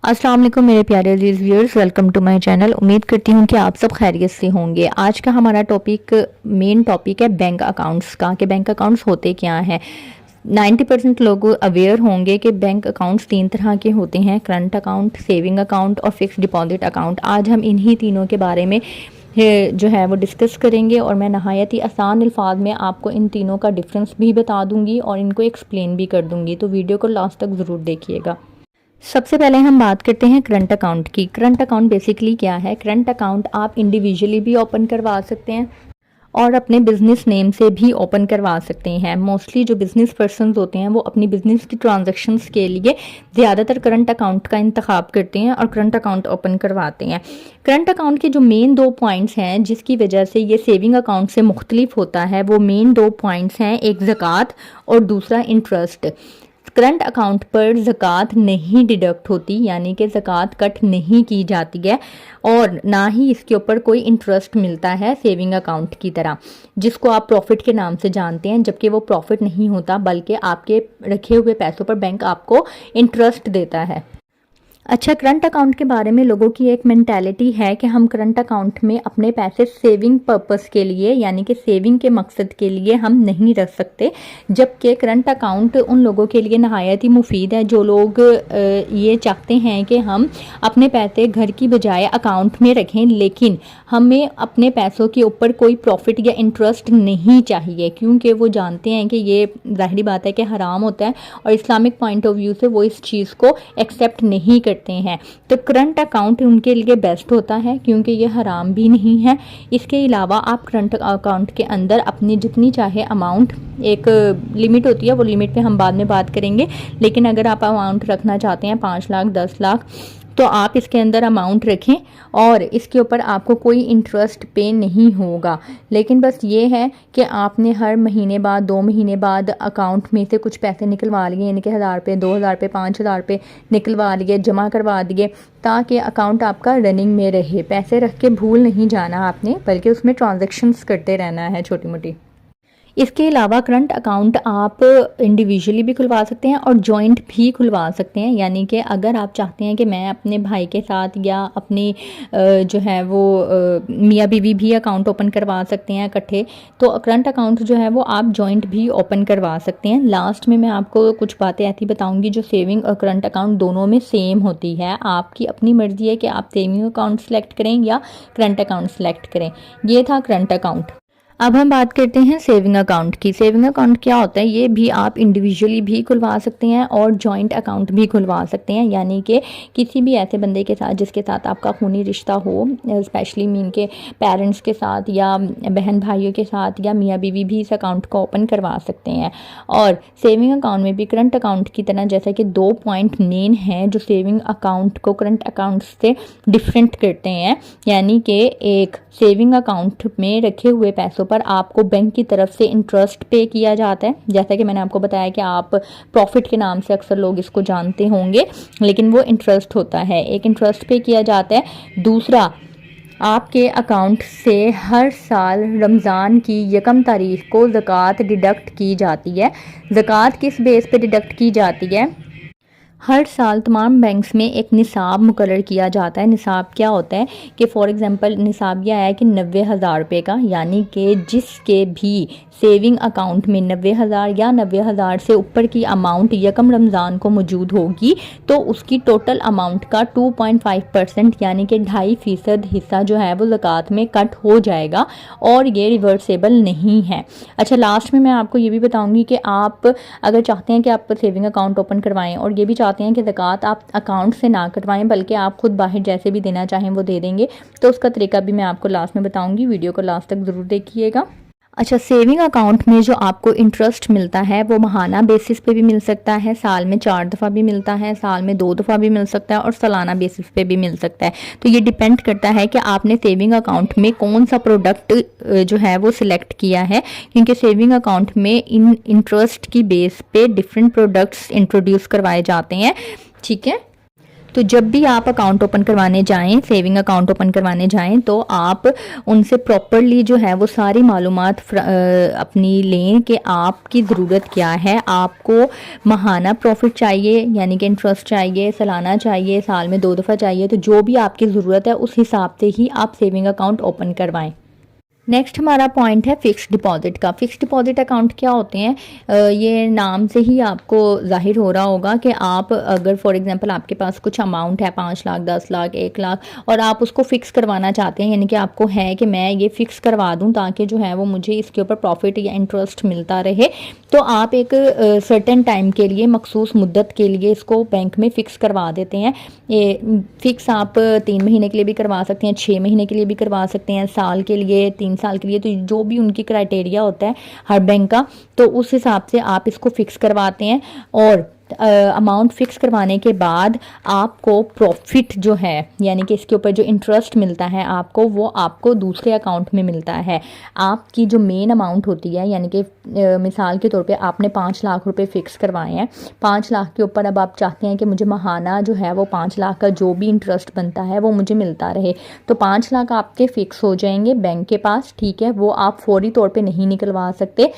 अस्सलाम वालेकुम मेरे प्यारे अजीज viewers, welcome to my channel. उम्मीद करती हूँ कि आप सब खैरियत से होंगे। आज का हमारा मेन टॉपिक है बैंक अकाउंट्स का, कि बैंक अकाउंट्स होते क्या हैं। 90% लोग अवेयर होंगे कि बैंक अकाउंट्स 3 तरह के होते हैं: करंट अकाउंट, सेविंग अकाउंट और फिक्स डिपॉजिट अकाउंट। आज हम इन्हीं तीनों के बारे में जो है वो डिस्कस करेंगे और मैं नहायत ही आसान अल्फाज में आपको इन तीनों का डिफरेंस भी बता दूंगी और इनको एक्सप्लेन भी कर दूंगी, तो वीडियो को लास्ट तक ज़रूर देखिएगा। सबसे पहले हम बात करते हैं करंट अकाउंट की। करंट अकाउंट बेसिकली क्या है? करंट अकाउंट आप इंडिविजुअली भी ओपन करवा सकते हैं और अपने बिजनेस नेम से भी ओपन करवा सकते हैं। मोस्टली जो बिजनेस पर्सनस होते हैं वो अपनी बिजनेस की ट्रांजैक्शंस के लिए ज़्यादातर करंट अकाउंट का इंतखाब करते हैं और करंट अकाउंट ओपन करवाते हैं। करंट अकाउंट के जो मेन 2 पॉइंट्स हैं जिसकी वजह से ये सेविंग अकाउंट से मुख्तलिफ होता है, वो मेन 2 पॉइंट्स हैं, एक ज़कात और दूसरा इंटरेस्ट। करंट अकाउंट पर ज़कात नहीं डिडक्ट होती, यानी कि ज़कात कट नहीं की जाती है और ना ही इसके ऊपर कोई इंटरेस्ट मिलता है सेविंग अकाउंट की तरह, जिसको आप प्रॉफिट के नाम से जानते हैं, जबकि वो प्रॉफिट नहीं होता बल्कि आपके रखे हुए पैसों पर बैंक आपको इंटरेस्ट देता है। अच्छा, करंट अकाउंट के बारे में लोगों की एक मेंटालिटी है कि हम करंट अकाउंट में अपने पैसे सेविंग पर्पस के लिए, यानी कि सेविंग के मकसद के लिए हम नहीं रख सकते, जबकि करंट अकाउंट उन लोगों के लिए नहायत ही मुफीद है जो लोग ये चाहते हैं कि हम अपने पैसे घर की बजाय अकाउंट में रखें, लेकिन हमें अपने पैसों के ऊपर कोई प्रॉफिट या इंटरेस्ट नहीं चाहिए, क्योंकि वो जानते हैं कि ये ज़ाहिरी बात है कि हराम होता है और इस्लामिक पॉइंट ऑफ व्यू से वो इस चीज़ को एक्सेप्ट नहीं करते हैं। तो करंट अकाउंट उनके लिए बेस्ट होता है क्योंकि ये हराम भी नहीं है। इसके अलावा आप करंट अकाउंट के अंदर अपनी जितनी चाहे अमाउंट, एक लिमिट होती है, वो लिमिट पे हम बाद में बात करेंगे, लेकिन अगर आप अमाउंट रखना चाहते हैं 5 लाख 10 लाख तो आप इसके अंदर अमाउंट रखें और इसके ऊपर आपको कोई इंटरेस्ट पे नहीं होगा। लेकिन बस ये है कि आपने हर महीने बाद 2 महीने बाद अकाउंट में से कुछ पैसे निकलवा लिए, यानी कि 1000 रुपये 2000 रुपये 5000 रुपये निकलवा लिए, जमा करवा दिए, ताकि अकाउंट आपका रनिंग में रहे। पैसे रख के भूल नहीं जाना आपने, बल्कि उसमें ट्रांजेक्शन्स करते रहना है छोटी मोटी। इसके अलावा करंट अकाउंट आप इंडिविजुअली भी खुलवा सकते हैं और जॉइंट भी खुलवा सकते हैं, यानी कि अगर आप चाहते हैं कि मैं अपने भाई के साथ या अपनी जो है वो मियाँ बीवी भी अकाउंट ओपन करवा सकते हैं इकट्ठे, तो करंट अकाउंट जो है वो आप जॉइंट भी ओपन करवा सकते हैं। लास्ट में मैं आपको कुछ बातें ऐसी बताऊंगी जो सेविंग और करंट अकाउंट दोनों में सेम होती है। आपकी अपनी मर्जी है कि आप सेविंग अकाउंट सेलेक्ट करें या करंट अकाउंट सेलेक्ट करें। ये था करंट अकाउंट। अब हम बात करते हैं सेविंग अकाउंट की। सेविंग अकाउंट क्या होता है? ये भी आप इंडिविजुअली भी खुलवा सकते हैं और जॉइंट अकाउंट भी खुलवा सकते हैं, यानी कि किसी भी ऐसे बंदे के साथ जिसके साथ आपका खूनी रिश्ता हो, स्पेशली मीन के पेरेंट्स के साथ या बहन भाइयों के साथ या मियाँ बीवी भी इस अकाउंट को ओपन करवा सकते हैं। और सेविंग अकाउंट में भी करंट अकाउंट की तरह जैसे कि 2 पॉइंट मेन हैं जो सेविंग अकाउंट को करंट अकाउंट से डिफरेंट करते हैं, यानी कि एक, सेविंग अकाउंट में रखे हुए पैसों पर आपको बैंक की तरफ से इंटरेस्ट पे किया जाता है, जैसा कि मैंने आपको बताया कि आप प्रॉफिट के नाम से अक्सर लोग इसको जानते होंगे, लेकिन वो इंटरेस्ट होता है, एक इंटरेस्ट पे किया जाता है। दूसरा, आपके अकाउंट से हर साल रमज़ान की 1 तारीख को ज़कात डिडक्ट की जाती है। ज़कात किस बेस पे डिडक्ट की जाती है? हर साल तमाम बैंक्स में एक निसाब मुकर्रर किया जाता है। निसाब क्या होता है कि फॉर एग्जांपल निसाब यह है कि 90,000 रुपये का, यानी कि जिसके भी सेविंग अकाउंट में 90,000 या 90,000 से ऊपर की अमाउंट यकम रमज़ान को मौजूद होगी तो उसकी टोटल अमाउंट का 2.5% यानी कि 2.5% हिस्सा जो है वो ज़कात में कट हो जाएगा और ये रिवर्सेबल नहीं है। अच्छा, लास्ट में मैं आपको ये भी बताऊँगी कि आप अगर चाहते हैं कि आप सेविंग अकाउंट ओपन करवाएँ और ये भी चाहते हैं कि ज़कात आप अकाउंट से ना कटवाएं बल्कि आप खुद बाहर जैसे भी देना चाहें वो दे देंगे, तो उसका तरीका भी मैं आपको लास्ट में बताऊंगी। वीडियो को लास्ट तक ज़रूर देखिएगा। अच्छा, सेविंग अकाउंट में जो आपको इंटरेस्ट मिलता है वो माहाना बेसिस पे भी मिल सकता है, साल में 4 दफ़ा भी मिलता है, साल में 2 दफ़ा भी मिल सकता है और सालाना बेसिस पे भी मिल सकता है। तो ये डिपेंड करता है कि आपने सेविंग अकाउंट में कौन सा प्रोडक्ट जो है वो सिलेक्ट किया है, क्योंकि सेविंग अकाउंट में इन इंटरेस्ट की बेस पे डिफरेंट प्रोडक्ट्स इंट्रोड्यूस करवाए जाते हैं। ठीक है, तो जब भी आप अकाउंट ओपन करवाने जाएं, सेविंग अकाउंट ओपन करवाने जाएं, तो आप उनसे प्रॉपरली जो है वो सारी मालूमात अपनी लें कि आपकी ज़रूरत क्या है। आपको माहाना प्रॉफिट चाहिए यानी कि इंटरेस्ट चाहिए, सालाना चाहिए, साल में 2 दफ़ा चाहिए, तो जो भी आपकी ज़रूरत है उस हिसाब से ही आप सेविंग अकाउंट ओपन करवाएं। नेक्स्ट हमारा पॉइंट है फ़िक्स्ड डिपॉजिट का। फ़िक्स्ड डिपॉजिट अकाउंट क्या होते हैं? ये नाम से ही आपको ज़ाहिर हो रहा होगा कि आप अगर फॉर एग्जांपल आपके पास कुछ अमाउंट है 5 लाख, 10 लाख, 1 लाख और आप उसको फ़िक्स करवाना चाहते हैं, यानी कि आपको है कि मैं ये फ़िक्स करवा दूं ताकि जो है वो मुझे इसके ऊपर प्रॉफिट या इंटरेस्ट मिलता रहे, तो आप एक सर्टेन टाइम के लिए, मखसूस मुद्दत के लिए इसको बैंक में फ़िक्स करवा देते हैं। ये फ़िक्स आप 3 महीने के लिए भी करवा सकते हैं, 6 महीने के लिए भी करवा सकते हैं, साल के लिए, 3 साल के लिए, तो जो भी उनकी क्राइटेरिया होता है हर बैंक का, तो उस हिसाब से आप इसको फिक्स करवाते हैं। और अमाउंट फिक्स करवाने के बाद आपको प्रॉफिट जो है यानी कि इसके ऊपर जो इंटरेस्ट मिलता है आपको, वो आपको दूसरे अकाउंट में मिलता है। आपकी जो मेन अमाउंट होती है, यानी कि मिसाल के तौर पे आपने 5 लाख रुपए फिक्स करवाए हैं, 5 लाख के ऊपर अब आप चाहते हैं कि मुझे माहाना जो है वो 5 लाख का जो भी इंटरेस्ट बनता है वो मुझे मिलता रहे, तो 5 लाख आपके फिक्स हो जाएंगे बैंक के पास, ठीक है। वो आप फौरी तौर पे नहीं निकलवा सकते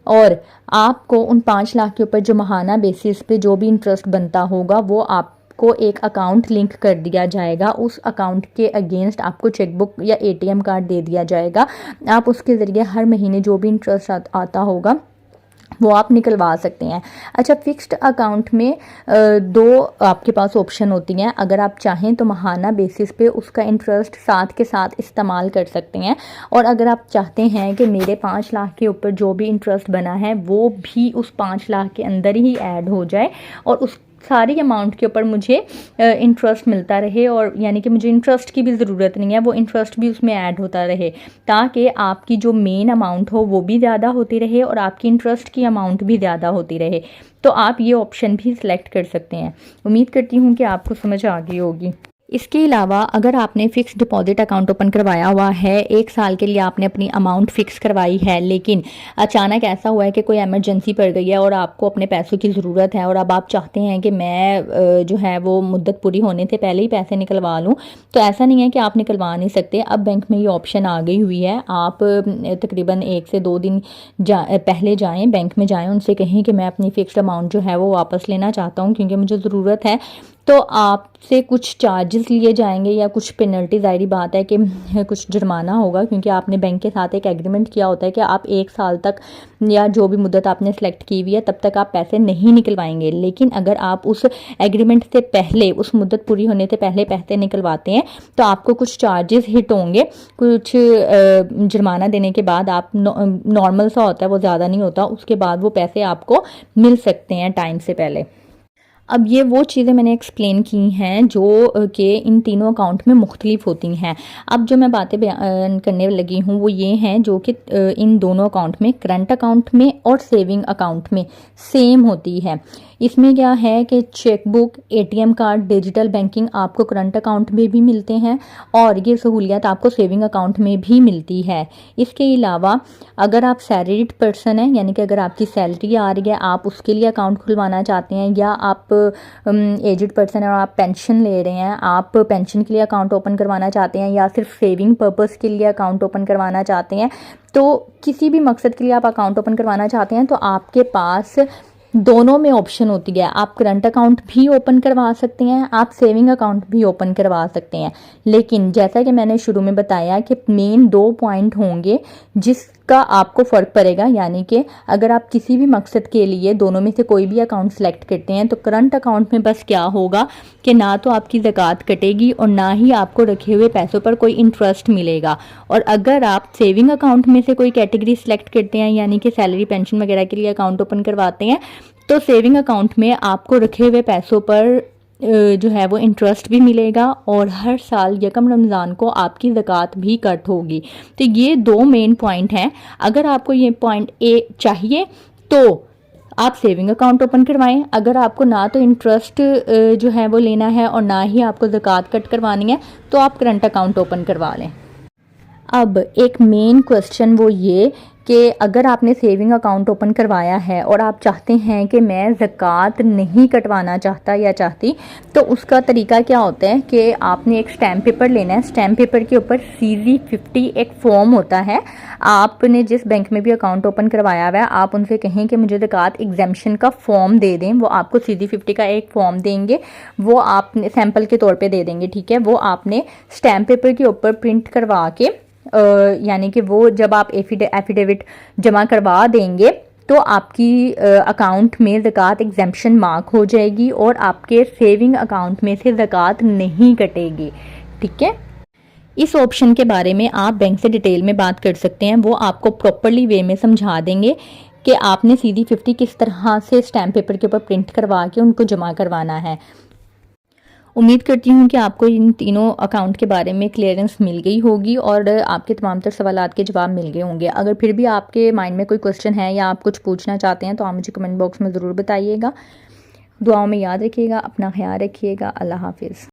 और आपको उन 5 लाख के ऊपर जो माहाना बेसिस पे जो भी इंटरेस्ट बनता होगा वो आपको एक अकाउंट लिंक कर दिया जाएगा। उस अकाउंट के अगेंस्ट आपको चेकबुक या एटीएम कार्ड दे दिया जाएगा। आप उसके ज़रिए हर महीने जो भी इंटरेस्ट आता होगा वो आप निकलवा सकते हैं। अच्छा, फिक्स्ड अकाउंट में दो आपके पास ऑप्शन होती हैं। अगर आप चाहें तो माहाना बेसिस पे उसका इंटरेस्ट साथ के साथ इस्तेमाल कर सकते हैं, और अगर आप चाहते हैं कि मेरे 5 लाख के ऊपर जो भी इंटरेस्ट बना है वो भी उस 5 लाख के अंदर ही ऐड हो जाए और उस सारी अमाउंट के ऊपर मुझे इंटरेस्ट मिलता रहे, और यानी कि मुझे इंटरेस्ट की भी ज़रूरत नहीं है, वो इंटरेस्ट भी उसमें ऐड होता रहे, ताकि आपकी जो मेन अमाउंट हो वो भी ज़्यादा होती रहे और आपकी इंटरेस्ट की अमाउंट भी ज़्यादा होती रहे, तो आप ये ऑप्शन भी सिलेक्ट कर सकते हैं। उम्मीद करती हूँ कि आपको समझ आ गई होगी। इसके अलावा अगर आपने फ़िक्स डिपॉजिट अकाउंट ओपन करवाया हुआ है, 1 साल के लिए आपने अपनी अमाउंट फ़िक्स करवाई है, लेकिन अचानक ऐसा हुआ है कि कोई इमरजेंसी पड़ गई है और आपको अपने पैसों की ज़रूरत है और अब आप चाहते हैं कि मैं जो है वो मुद्दत पूरी होने से पहले ही पैसे निकलवा लूँ, तो ऐसा नहीं है कि आप निकलवा नहीं सकते। अब बैंक में ये ऑप्शन आ गई हुई है। आप तकरीबन 1 से 2 दिन पहले जाएँ, बैंक में जाएँ, उनसे कहें कि मैं अपनी फ़िक्स्ड अमाउंट जो है वो वापस लेना चाहता हूँ क्योंकि मुझे ज़रूरत है, तो आपसे कुछ चार्जेस लिए जाएंगे या कुछ पेनल्टी, ज़ाहिर बात है कि कुछ जुर्माना होगा, क्योंकि आपने बैंक के साथ एक एग्रीमेंट किया होता है कि आप 1 साल तक या जो भी मुद्दत आपने सेलेक्ट की हुई है तब तक आप पैसे नहीं निकलवाएंगे। लेकिन अगर आप उस एग्रीमेंट से पहले, उस मुद्दत पूरी होने से पहले पैसे निकलवाते हैं तो आपको कुछ चार्जेस हिट होंगे, कुछ जुर्माना देने के बाद आप नॉर्मल सा होता है, वो ज़्यादा नहीं होता, उसके बाद वो पैसे आपको मिल सकते हैं टाइम से पहले। अब ये वो चीज़ें मैंने एक्सप्लेन की हैं जो कि इन तीनों अकाउंट में मुख्तलिफ होती हैं। अब जो मैं बातें बयान करने लगी हूँ वो ये हैं जो कि इन दोनों अकाउंट में, करंट अकाउंट में और सेविंग अकाउंट में सेम होती है। इसमें क्या है कि chequebook, ATM card, digital banking आपको करंट अकाउंट में भी मिलते हैं और ये सहूलियत आपको सेविंग अकाउंट में भी मिलती है। इसके अलावा अगर आप सैलरीड पर्सन हैं, यानी कि अगर आपकी सैलरी आ रही है, आप उसके लिए अकाउंट खुलवाना चाहते हैं, या आप एजड पर्सन है और आप पेंशन ले रहे हैं, आप पेंशन के लिए अकाउंट ओपन करवाना चाहते हैं, या सिर्फ सेविंग पर्पस के लिए अकाउंट ओपन करवाना चाहते हैं, तो किसी भी मकसद के लिए आप अकाउंट ओपन करवाना चाहते हैं तो आपके पास दोनों में ऑप्शन होती है। आप करंट अकाउंट भी ओपन करवा सकते हैं, आप सेविंग अकाउंट भी ओपन करवा सकते हैं। लेकिन जैसा कि मैंने शुरू में बताया कि मेन 2 पॉइंट होंगे जिसका आपको फ़र्क पड़ेगा, यानी कि अगर आप किसी भी मकसद के लिए दोनों में से कोई भी अकाउंट सेलेक्ट करते हैं तो करंट अकाउंट में बस क्या होगा कि ना तो आपकी ज़कात कटेगी और ना ही आपको रखे हुए पैसों पर कोई इंटरेस्ट मिलेगा। और अगर आप सेविंग अकाउंट में से कोई कैटेगरी सेलेक्ट करते हैं, यानी कि सैलरी, पेंशन वगैरह के लिए अकाउंट ओपन करवाते हैं, तो सेविंग अकाउंट में आपको रखे हुए पैसों पर जो है वो इंटरेस्ट भी मिलेगा और हर साल यकम रमज़ान को आपकी ज़कात भी कट होगी। तो ये 2 मेन पॉइंट हैं। अगर आपको ये पॉइंट ए चाहिए तो आप सेविंग अकाउंट ओपन करवाएं। अगर आपको ना तो इंटरेस्ट जो है वो लेना है और ना ही आपको ज़कात कट करवानी है तो आप करंट अकाउंट ओपन करवा लें। अब एक मेन क्वेश्चन वो ये कि अगर आपने सेविंग अकाउंट ओपन करवाया है और आप चाहते हैं कि मैं ज़कात नहीं कटवाना चाहता या चाहती, तो उसका तरीका क्या होता है कि आपने एक स्टैम्प पेपर लेना है। स्टैम्प पेपर के ऊपर CZ50 एक फॉर्म होता है। आपने जिस बैंक में भी अकाउंट ओपन करवाया हुआ है, आप उनसे कहें कि मुझे ज़कात एग्जेम्पशन का फॉर्म दे दें। वो आपको CZ50 का एक फॉर्म देंगे, वो आपने सैंपल के तौर पे दे देंगे, ठीक है। वो आपने स्टैम्प पेपर के ऊपर प्रिंट करवा के यानी कि वो जब आप एफिडेविट जमा करवा देंगे तो आपकी अकाउंट में ज़कात एग्जेम्पशन मार्क हो जाएगी और आपके सेविंग अकाउंट में से ज़कात नहीं कटेगी, ठीक है। इस ऑप्शन के बारे में आप बैंक से डिटेल में बात कर सकते हैं। वो आपको प्रॉपरली वे में समझा देंगे कि आपने CZ50 किस तरह से स्टैम्प पेपर के ऊपर प्रिंट करवा के उनको जमा करवाना है। उम्मीद करती हूँ कि आपको इन तीनों अकाउंट के बारे में क्लियरेंस मिल गई होगी और आपके तमाम तर सवालात के जवाब मिल गए होंगे। अगर फिर भी आपके माइंड में कोई क्वेश्चन है या आप कुछ पूछना चाहते हैं तो आप मुझे कमेंट बॉक्स में ज़रूर बताइएगा। दुआओं में याद रखिएगा, अपना ख्याल रखिएगा। अल्लाह हाफिज़।